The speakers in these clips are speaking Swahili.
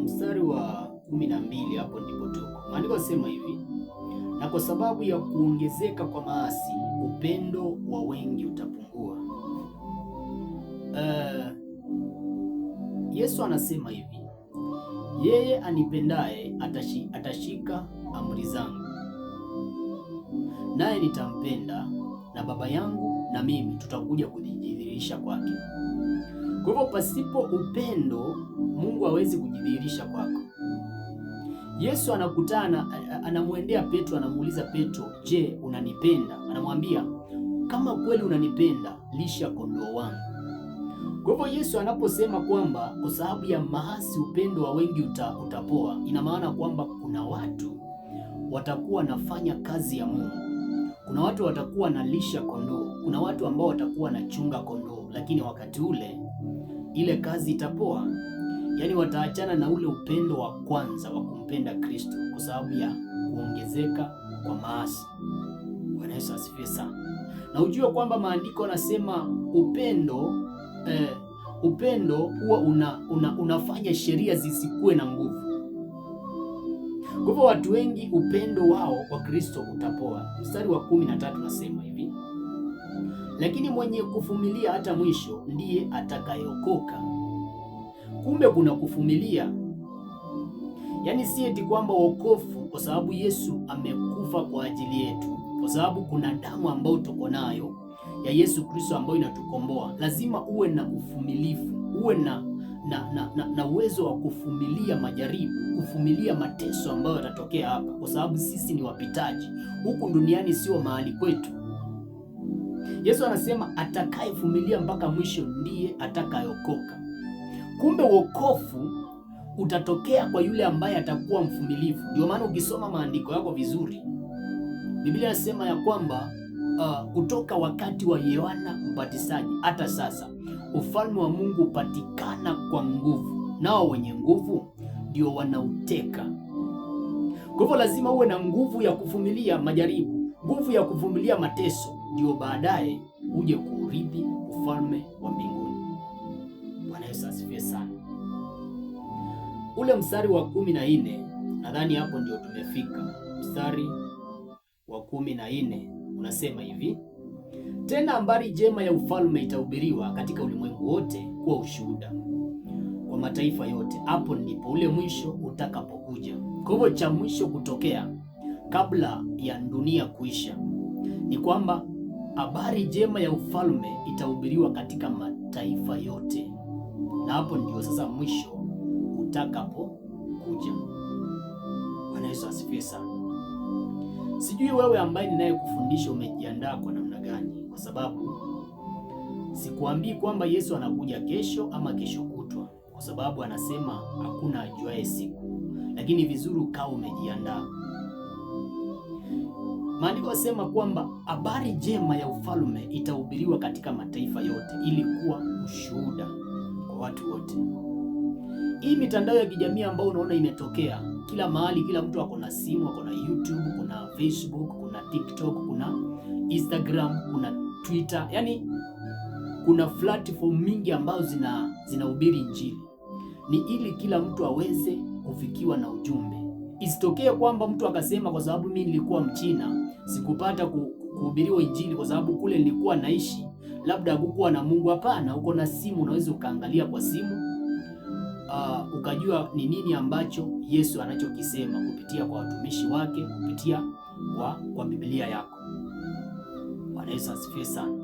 mstari wa 12, hapo ndipo tuko. Maandiko yanasema hivi: na kwa sababu ya kuongezeka kwa maasi, upendo wa wengi utapungua. Yesu anasema hivi: yeye anipendaye atashika amri zangu, naye nitampenda, na Baba yangu na mimi tutakuja kujidhihirisha kwake. Kwa hivyo pasipo upendo Mungu hawezi kujidhihirisha kwako. Yesu anamwendea Petro, anamuuliza Petro, je, unanipenda? Anamwambia, kama kweli unanipenda, lisha kondoo wangu. Kwa hivyo Yesu anaposema kwamba kwa sababu ya maasi upendo wa wengi utapoa, ina maana kwamba kuna watu watakuwa wanafanya kazi ya Mungu, kuna watu watakuwa na lisha kondoo, kuna watu ambao watakuwa na chunga kondoo, lakini wakati ule ile kazi itapoa. Yaani wataachana na ule upendo wa kwanza wa kumpenda Kristo kwa sababu ya kuongezeka kwa maasi. Bwana Yesu asifiwe sana. Na ujue kwamba maandiko yanasema upendo huwa unafanya sheria zisikuwe na nguvu. Kwa hivyo watu wengi upendo wao kwa Kristo utapoa. Mstari wa 13 nasema hivi: lakini mwenye kuvumilia hata mwisho ndiye atakayeokoka. Kumbe kuna kuvumilia. Yaani si eti kwamba wokovu kwa sababu Yesu amekufa kwa ajili yetu, kwa sababu kuna damu ambayo tuko nayo ya Yesu Kristo ambayo inatukomboa. Lazima uwe na uvumilivu, uwe na uwezo wa kuvumilia majaribu, kuvumilia mateso ambayo yatatokea hapa, kwa sababu sisi ni wapitaji. Huku duniani sio mahali kwetu. Yesu anasema atakayevumilia mpaka mwisho ndiye atakayeokoka. Kumbe wokovu utatokea kwa yule ambaye atakuwa mvumilivu. Ndio maana ukisoma maandiko yako vizuri, Biblia inasema ya kwamba kutoka wakati wa Yohana Mbatizaji hata sasa ufalme wa Mungu upatikana kwa nguvu, nao wenye nguvu ndio wanauteka. Kwa hivyo lazima uwe na nguvu ya kuvumilia majaribu, nguvu ya kuvumilia mateso, ndio baadaye uje kuurithi ufalme wa mbinguni. Bwana Yesu asifiwe sana. Ule mstari wa 14, nadhani hapo ndio tumefika. Mstari wa 14 unasema hivi: tena habari njema ya ufalme itahubiriwa katika ulimwengu wote kuwa ushuhuda kwa mataifa yote, hapo ndipo ule mwisho utakapokuja. Kwa hivyo cha mwisho kutokea kabla ya dunia kuisha ni kwamba habari njema ya ufalme itahubiriwa katika mataifa yote, na hapo ndio sasa mwisho utakapokuja. Bwana Yesu asifiwe sana. Sijui wewe ambaye ninayekufundisha umejiandaa kwa namna gani, kwa sababu sikuambii kwamba Yesu anakuja kesho ama kesho kutwa, kwa sababu anasema hakuna ajuaye siku, lakini vizuri ukawa umejiandaa. Maandiko yasema kwamba habari njema ya ufalme itahubiriwa katika mataifa yote ili kuwa ushuhuda kwa watu wote. Hii mitandao ya kijamii ambayo unaona imetokea kila mahali, kila mtu ako na simu, ako na YouTube, kuna Facebook, kuna TikTok, kuna Instagram, kuna Twitter, yani kuna platform mingi ambazo zinahubiri injili. Ni ili kila mtu aweze kufikiwa na ujumbe. Isitokee kwamba mtu akasema kwa sababu mimi nilikuwa Mchina sikupata kuhubiriwa injili kwa sababu kule nilikuwa naishi labda hakukuwa na Mungu. Hapana, uko na simu, unaweza ukaangalia kwa simu ukajua ni nini ambacho Yesu anachokisema kupitia kwa watumishi wake, kupitia kwa Biblia yako. Bwana Yesu asifiwe sana.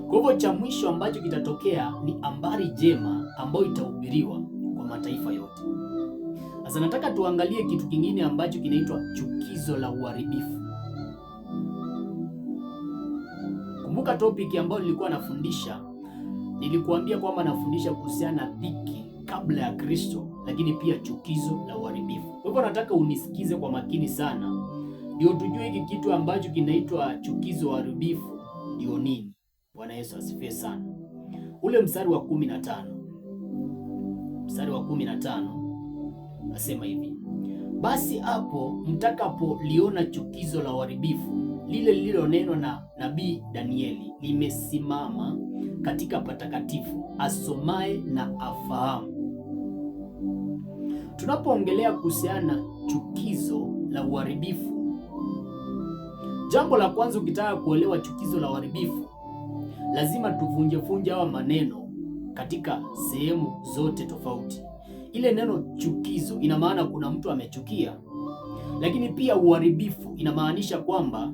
Kwa hivyo cha mwisho ambacho kitatokea ni habari njema ambayo itahubiriwa kwa mataifa yote. Sasa nataka tuangalie kitu kingine ambacho kinaitwa chukizo la uharibifu. Kumbuka topic ambayo nilikuwa nafundisha, nilikuambia kwamba nafundisha kuhusiana na dhiki kabla ya Kristo, lakini pia chukizo la uharibifu. Kwa hivyo nataka unisikize kwa makini sana, ndio tujue hiki kitu ambacho kinaitwa chukizo la uharibifu ndio nini. Bwana Yesu asifiwe sana. Ule mstari wa 15, mstari wa 15 nasema hivi: basi hapo mtakapoliona chukizo la uharibifu lile lililonenwa na nabii Danieli limesimama katika patakatifu, asomaye na afahamu. Tunapoongelea kuhusiana chukizo la uharibifu, jambo la kwanza, ukitaka kuelewa chukizo la uharibifu, lazima tuvunje hawa maneno katika sehemu zote tofauti. Ile neno chukizo ina maana kuna mtu amechukia, lakini pia uharibifu inamaanisha kwamba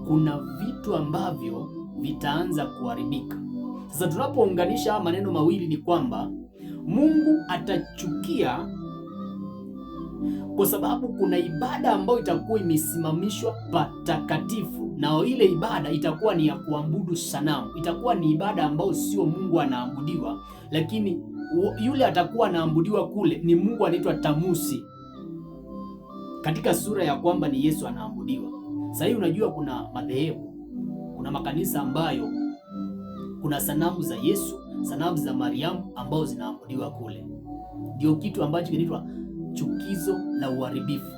kuna vitu ambavyo vitaanza kuharibika. Sasa tunapounganisha haya maneno mawili ni kwamba Mungu atachukia kwa sababu kuna ibada ambayo itakuwa imesimamishwa patakatifu, na ile ibada itakuwa ni ya kuabudu sanamu. Itakuwa ni ibada ambayo sio Mungu anaabudiwa, lakini yule atakuwa anaabudiwa kule ni Mungu anaitwa Tamusi, katika sura ya kwamba ni Yesu anaabudiwa. Sasa hii unajua, kuna madhehebu, kuna makanisa ambayo kuna sanamu za Yesu, sanamu za Mariamu ambao zinaabudiwa kule. Ndio kitu ambacho kinaitwa chukizo la uharibifu,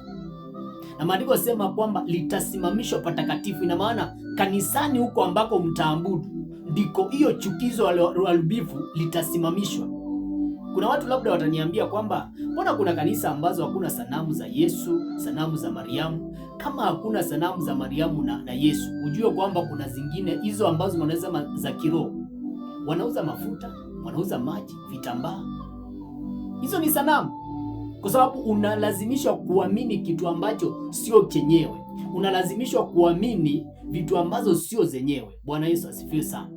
na maandiko yasema kwamba litasimamishwa patakatifu. Ina maana kanisani huko ambako mtaabudu ndiko hiyo chukizo la uharibifu litasimamishwa. Kuna watu labda wataniambia kwamba mbona kuna kanisa ambazo hakuna sanamu za Yesu, sanamu za Mariamu? Kama hakuna sanamu za Mariamu na Yesu, ujue kwamba kuna zingine hizo ambazo wanaweza za kiroho, wanauza mafuta, wanauza maji, vitambaa. Hizo ni sanamu, kwa sababu unalazimishwa kuamini kitu ambacho sio chenyewe. Unalazimishwa kuamini vitu ambazo sio zenyewe. Bwana Yesu asifiwe sana.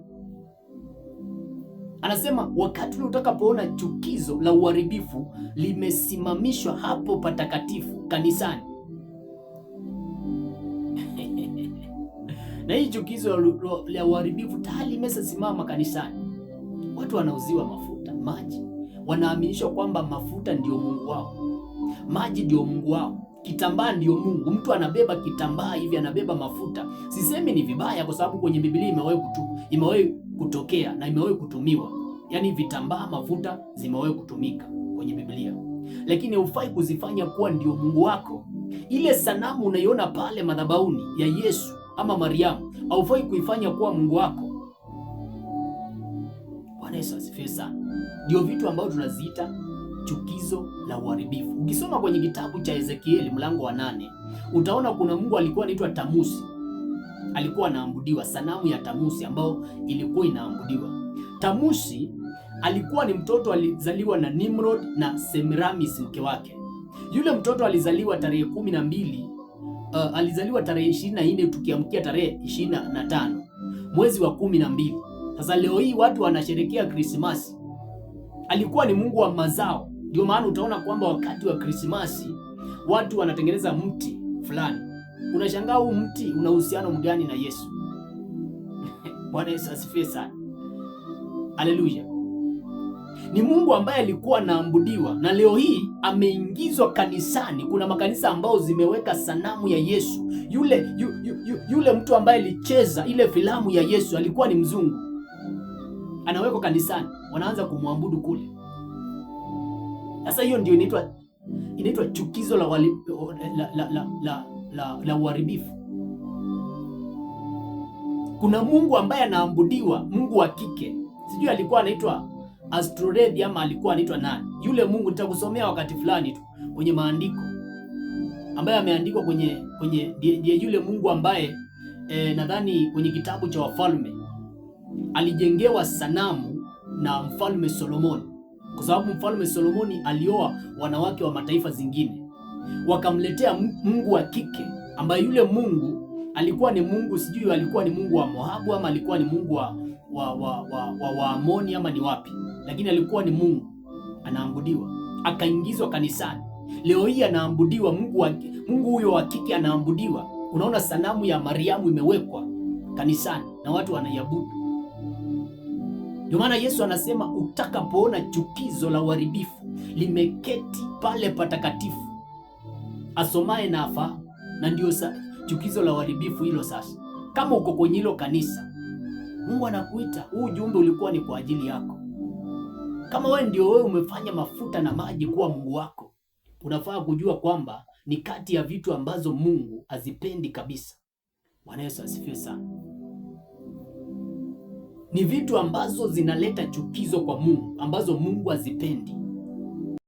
Anasema wakati utakapoona chukizo la uharibifu limesimamishwa hapo patakatifu kanisani na hii chukizo la uharibifu tayari limesimama kanisani. Watu wanauziwa mafuta, maji, wanaaminishwa kwamba mafuta ndio Mungu wao, maji ndio Mungu wao, kitambaa ndio Mungu. Mtu anabeba kitambaa hivi, anabeba mafuta. Sisemi ni vibaya, kwa sababu kwenye Biblia imewahi kutokea na imewahi kutumiwa, yaani vitambaa, mafuta zimewahi kutumika kwenye Biblia, lakini hufai kuzifanya kuwa ndio Mungu wako. Ile sanamu unaiona pale madhabahuni ya Yesu ama Mariamu, haufai kuifanya kuwa Mungu wako. Bwana Yesu asifiwe sana. Ndio vitu ambavyo tunaziita chukizo la uharibifu. Ukisoma kwenye kitabu cha Ezekieli mlango wa 8, utaona kuna Mungu alikuwa anaitwa Tamusi, alikuwa anaabudiwa, sanamu ya Tamusi ambayo ilikuwa inaabudiwa. Tamusi alikuwa ni mtoto alizaliwa na Nimrod na Semiramis mke wake. Yule mtoto alizaliwa tarehe 12, alizaliwa tarehe 24 tukiamkia tarehe 25 mwezi wa 12. Sasa leo hii watu wanasherehekea Krismasi. Alikuwa ni Mungu wa mazao. Ndio maana utaona kwamba wakati wa Krismasi watu wanatengeneza mti fulani. Unashangaa huu mti una uhusiano mgani na Yesu? Bwana Yesu asifiwe sana. Haleluya. Ni Mungu ambaye alikuwa anaabudiwa, na leo hii ameingizwa kanisani. Kuna makanisa ambao zimeweka sanamu ya Yesu. Yule mtu ambaye alicheza ile filamu ya Yesu alikuwa ni mzungu, anawekwa kanisani, wanaanza kumwabudu kule. Sasa hiyo ndio inaitwa chukizo la uharibifu. Kuna Mungu ambaye anaabudiwa, Mungu wa kike. Sijui alikuwa anaitwa Astroredi ama alikuwa anaitwa nani. Yule Mungu nitakusomea wakati fulani tu kwenye maandiko, ambaye ameandikwa kwenye yule Mungu ambaye nadhani kwenye kitabu cha Wafalme alijengewa sanamu na Mfalme Solomoni, kwa sababu Mfalme Solomoni alioa wanawake wa mataifa zingine, wakamletea Mungu wa kike, ambaye yule Mungu alikuwa ni Mungu, sijui alikuwa ni Mungu wa Moabu ama alikuwa ni Mungu wa Amoni ama ni wapi, lakini alikuwa ni Mungu anaabudiwa. Akaingizwa kanisani. Leo hii anaabudiwa Mungu huyo wa kike anaabudiwa. Unaona sanamu ya Mariamu imewekwa kanisani na watu wanaiabudu. Ndio maana Yesu anasema utakapoona chukizo la uharibifu limeketi pale patakatifu, asomaye na afahamu. Na ndio chukizo la uharibifu hilo. Sasa kama uko kwenye hilo kanisa, Mungu anakuita, huu ujumbe ulikuwa ni kwa ajili yako. Kama wewe umefanya mafuta na maji kuwa Mungu wako, unafaa kujua kwamba ni kati ya vitu ambazo Mungu hazipendi kabisa. Bwana Yesu asifiwe sana. Ni vitu ambazo zinaleta chukizo kwa Mungu, ambazo Mungu hazipendi.